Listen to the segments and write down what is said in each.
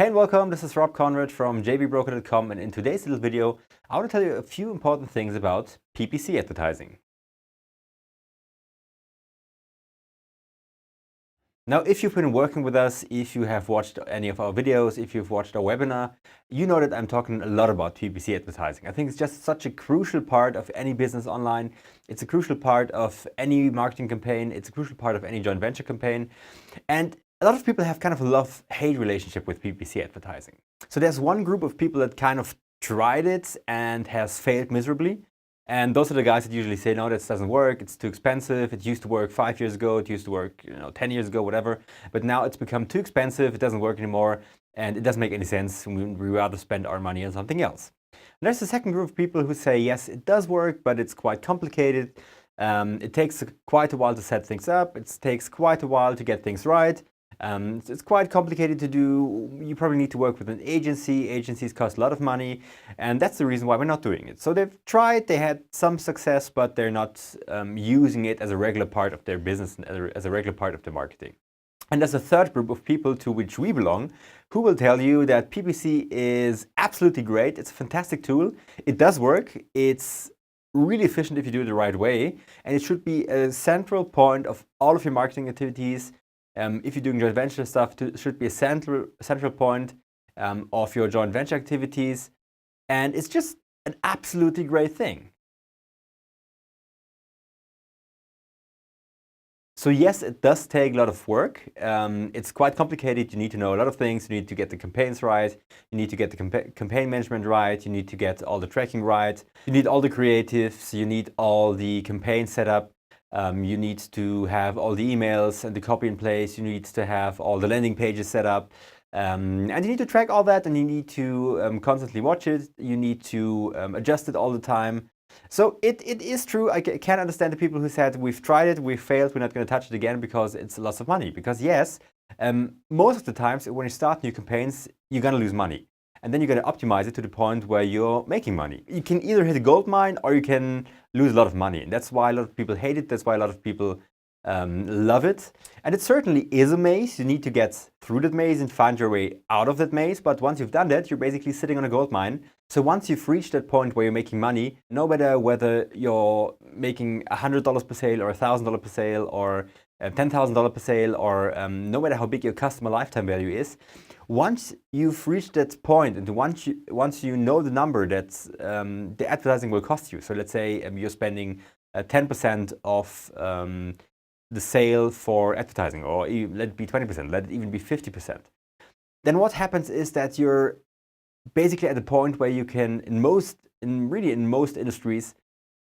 Hey and welcome, this is Rob Conrad from JVBroker.com, and in today's little video I want to tell you a few important things about PPC advertising. Now, if you've been working with us, if you have watched any of our videos, if you've watched our webinar, you know that I'm talking a lot about PPC advertising. I think it's just such a crucial part of any business online. It's a crucial part of any marketing campaign. It's a crucial part of any joint venture campaign. And a lot of people have kind of a love-hate relationship with PPC advertising. So there's one group of people that kind of tried it and has failed miserably. And those are the guys that usually say, no, this doesn't work, it's too expensive, it used to work 5 years ago, it used to work 10 years ago, whatever. But now it's become too expensive, it doesn't work anymore, and it doesn't make any sense. We rather spend our money on something else. And there's a second group of people who say, yes, it does work, but it's quite complicated. It takes quite a while to set things up, it takes quite a while to get things right. It's quite complicated to do. You probably need to work with an agency. Agencies cost a lot of money, and that's the reason why we're not doing it. So they've tried, they had some success, but they're not using it as a regular part of their business, as a regular part of their marketing. And there's a third group of people to which we belong, who will tell you that PPC is absolutely great. It's a fantastic tool. It does work. It's really efficient if you do it the right way, and it should be a central point of all of your marketing activities. If you're doing joint venture stuff, it should be a central point of your joint venture activities, and it's just an absolutely great thing. So yes, it does take a lot of work. It's quite complicated. You need to know a lot of things. You need to get the campaigns right. You need to get the campaign management right. You need to get all the tracking right. You need all the creatives. You need all the campaigns set up. You need to have all the emails and the copy in place. You need to have all the landing pages set up. And you need to track all that, and you need to constantly watch it. You need to adjust it all the time. So it is true. I can understand the people who said, we've tried it, we've failed, we're not going to touch it again because it's lots of money. Because yes, most of the times when you start new campaigns, you're going to lose money. And then you're going to optimize it to the point where you're making money. You can either hit a gold mine or you can lose a lot of money. And that's why a lot of people hate it. That's why a lot of people love it. And it certainly is a maze. You need to get through that maze and find your way out of that maze. But once you've done that, you're basically sitting on a gold mine. So once you've reached that point where you're making money, no matter whether you're making $100 per sale or $1,000 per sale or $10,000 per sale, or no matter how big your customer lifetime value is, once you've reached that point, and once you know the number that the advertising will cost you, so let's say you're spending 10% of the sale for advertising, or let it be 20%, let it even be 50%. Then what happens is that you're basically at the point where you can, in most industries,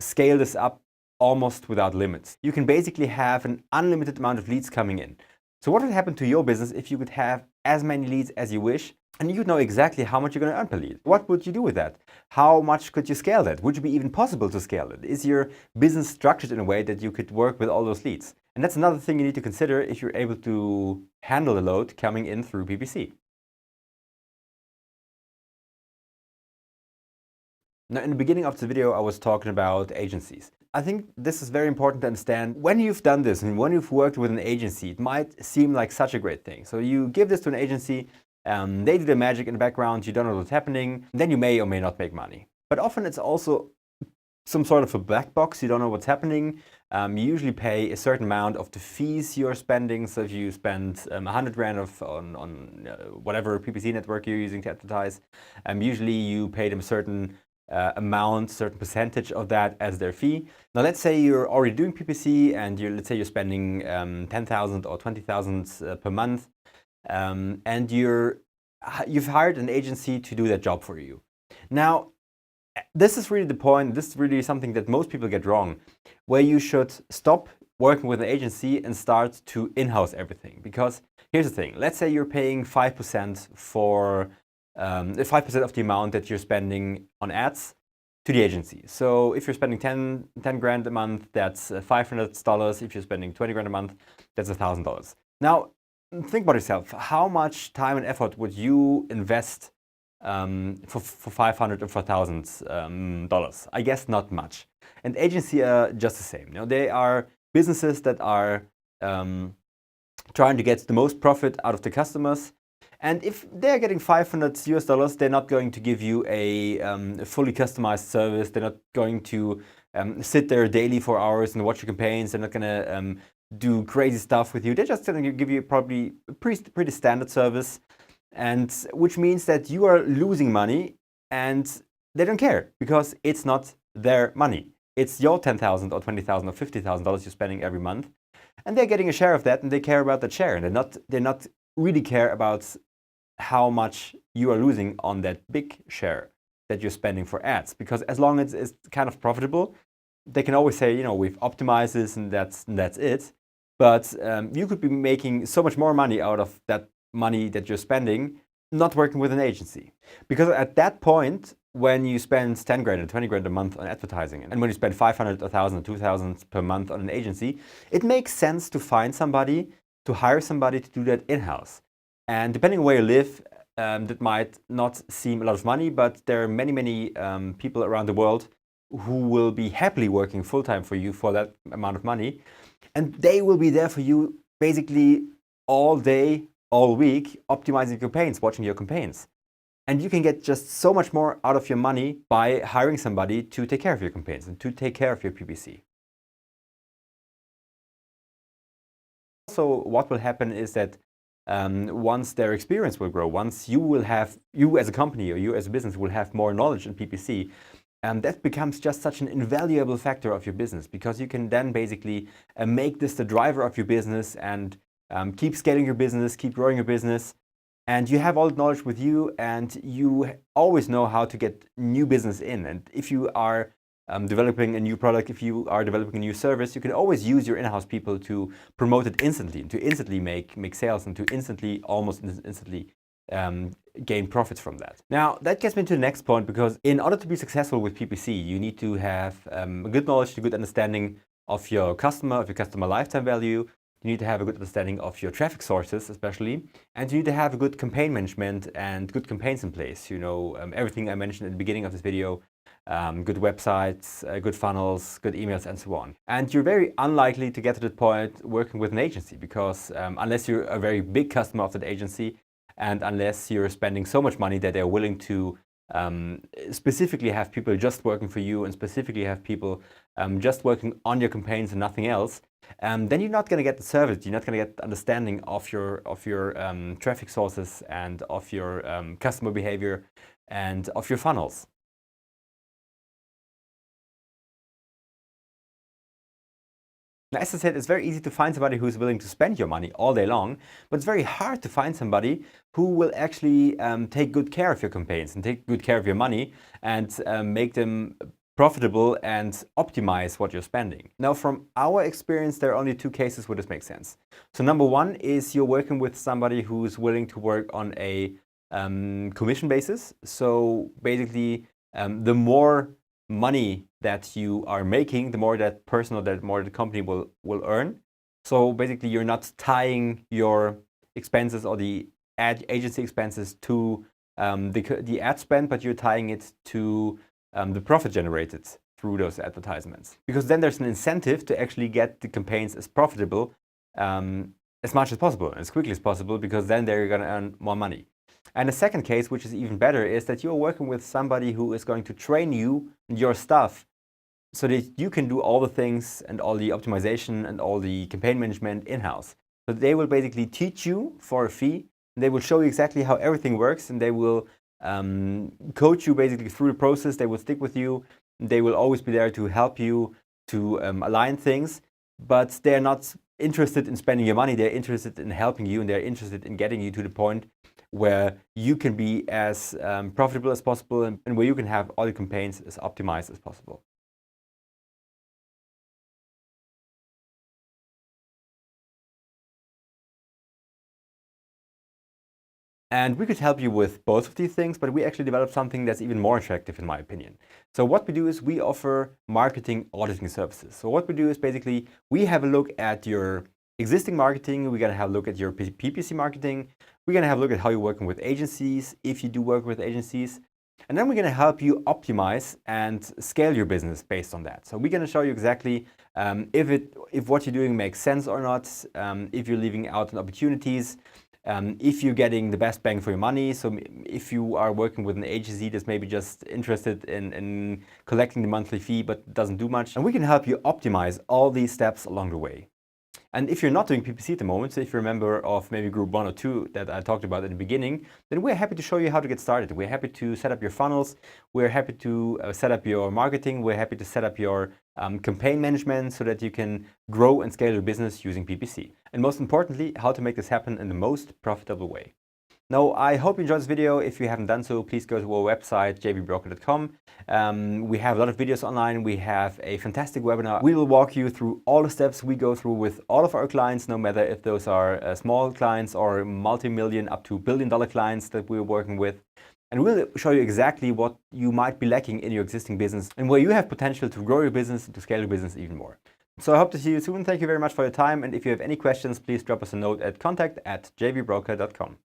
scale this up almost without limits. You can basically have an unlimited amount of leads coming in. So what would happen to your business if you could have as many leads as you wish, and you would know exactly how much you're going to earn per lead? What would you do with that? How much could you scale that? Would it be even possible to scale it? Is your business structured in a way that you could work with all those leads? And that's another thing you need to consider if you're able to handle the load coming in through PPC. Now, in the beginning of the video, I was talking about agencies. I think this is very important to understand. When you've done this and when you've worked with an agency, it might seem like such a great thing. So you give this to an agency, they do the magic in the background, you don't know what's happening, then you may or may not make money. But often it's also some sort of a black box, you don't know what's happening. You usually pay a certain amount of the fees you're spending. So if you spend 100 grand on whatever PPC network you're using to advertise, usually you pay them a certain amount, certain percentage of that as their fee. Now let's say you're already doing PPC and let's say you're spending 10,000 or 20,000 per month, and you've hired an agency to do that job for you. Now this is really the point. This is really something that most people get wrong, where you should stop working with an agency and start to in-house everything. Because here's the thing, let's say you're paying 5% for 5% of the amount that you're spending on ads to the agency. So if you're spending 10 grand a month, that's $500. If you're spending 20 grand a month, that's $1,000. Now, think about yourself. How much time and effort would you invest for $500 or for $1,000? I guess not much. And agency are just the same. They are businesses that are trying to get the most profit out of the customers. And if they're getting $500, they're not going to give you a fully customized service. They're not going to sit there daily for hours and watch your campaigns. They're not going to do crazy stuff with you. They're just going to give you probably a pretty standard service, and which means that you are losing money and they don't care because it's not their money. It's your $10,000 or $20,000 or $50,000 you're spending every month, and they're getting a share of that, and they care about that share, and they're not really care about how much you are losing on that big share that you're spending for ads. Because as long as it's kind of profitable, they can always say, we've optimized this and that's it. But you could be making so much more money out of that money that you're spending not working with an agency. Because at that point, when you spend 10 grand or 20 grand a month on advertising, and when you spend 500, 1,000, 2,000 per month on an agency, it makes sense to find somebody, to hire somebody to do that in-house. And depending on where you live, that might not seem a lot of money, but there are many, many people around the world who will be happily working full-time for you for that amount of money. And they will be there for you basically all day, all week, optimizing your campaigns, watching your campaigns. And you can get just so much more out of your money by hiring somebody to take care of your campaigns and to take care of your PPC. So what will happen is that once their experience will grow, once you as a company or you as a business will have more knowledge in PPC, that becomes just such an invaluable factor of your business, because you can then basically make this the driver of your business and keep scaling your business, keep growing your business. And you have all the knowledge with you, and you always know how to get new business in. And if you are developing a new product, if you are developing a new service, you can always use your in-house people to promote it instantly, to instantly make sales, and to almost instantly gain profits from that. Now, that gets me to the next point, because in order to be successful with PPC, you need to have a good knowledge, a good understanding of your customer lifetime value. You need to have a good understanding of your traffic sources, especially, and you need to have a good campaign management and good campaigns in place. Everything I mentioned at the beginning of this video, good websites, good funnels, good emails, and so on. And you're very unlikely to get to the point working with an agency, because unless you're a very big customer of that agency, and unless you're spending so much money that they're willing to specifically have people just working for you and specifically have people just working on your campaigns and nothing else, then you're not going to get the service. You're not going to get the understanding of your traffic sources and of your customer behavior and of your funnels. Now, as I said, it's very easy to find somebody who's willing to spend your money all day long, but it's very hard to find somebody who will actually take good care of your campaigns and take good care of your money and make them profitable and optimize what you're spending. Now, from our experience, there are only two cases where this makes sense. So number one is you're working with somebody who's willing to work on a commission basis. So basically, the more money that you are making, the more that person or the more the company will earn. So basically, you're not tying your expenses or the agency expenses to the ad spend, but you're tying it to the profit generated through those advertisements. Because then there's an incentive to actually get the campaigns as profitable as much as possible, as quickly as possible, because then they're going to earn more money. And the second case, which is even better, is that you're working with somebody who is going to train you and your stuff so that you can do all the things and all the optimization and all the campaign management in-house. So they will basically teach you for a fee, and they will show you exactly how everything works, and they will coach you basically through the process. They will stick with you. They will always be there to help you to align things, but they're not interested in spending your money. They're interested in helping you, and they're interested in getting you to the point where you can be as profitable as possible and where you can have all your campaigns as optimized as possible. And we could help you with both of these things, but we actually developed something that's even more attractive in my opinion. So what we do is we offer marketing auditing services. So what we do is basically we have a look at your existing marketing. We're going to have a look at your PPC marketing. We're going to have a look at how you're working with agencies, if you do work with agencies. And then we're going to help you optimize and scale your business based on that. So we're going to show you exactly if what you're doing makes sense or not, if you're leaving out on opportunities, if you're getting the best bang for your money. So if you are working with an agency that's maybe just interested in collecting the monthly fee but doesn't do much, and we can help you optimize all these steps along the way. And if you're not doing PPC at the moment, so if you're a member of maybe group 1 or 2 that I talked about at the beginning, then we're happy to show you how to get started. We're happy to set up your funnels. We're happy to set up your marketing. We're happy to set up your campaign management so that you can grow and scale your business using PPC. And most importantly, how to make this happen in the most profitable way. Now, I hope you enjoyed this video. If you haven't done so, please go to our website, JVBroker.com. We have a lot of videos online. We have a fantastic webinar. We will walk you through all the steps we go through with all of our clients, no matter if those are small clients or multi-million up to billion-dollar clients that we're working with. And we'll show you exactly what you might be lacking in your existing business and where you have potential to grow your business and to scale your business even more. So I hope to see you soon. Thank you very much for your time. And if you have any questions, please drop us a note at contact@JVBroker.com.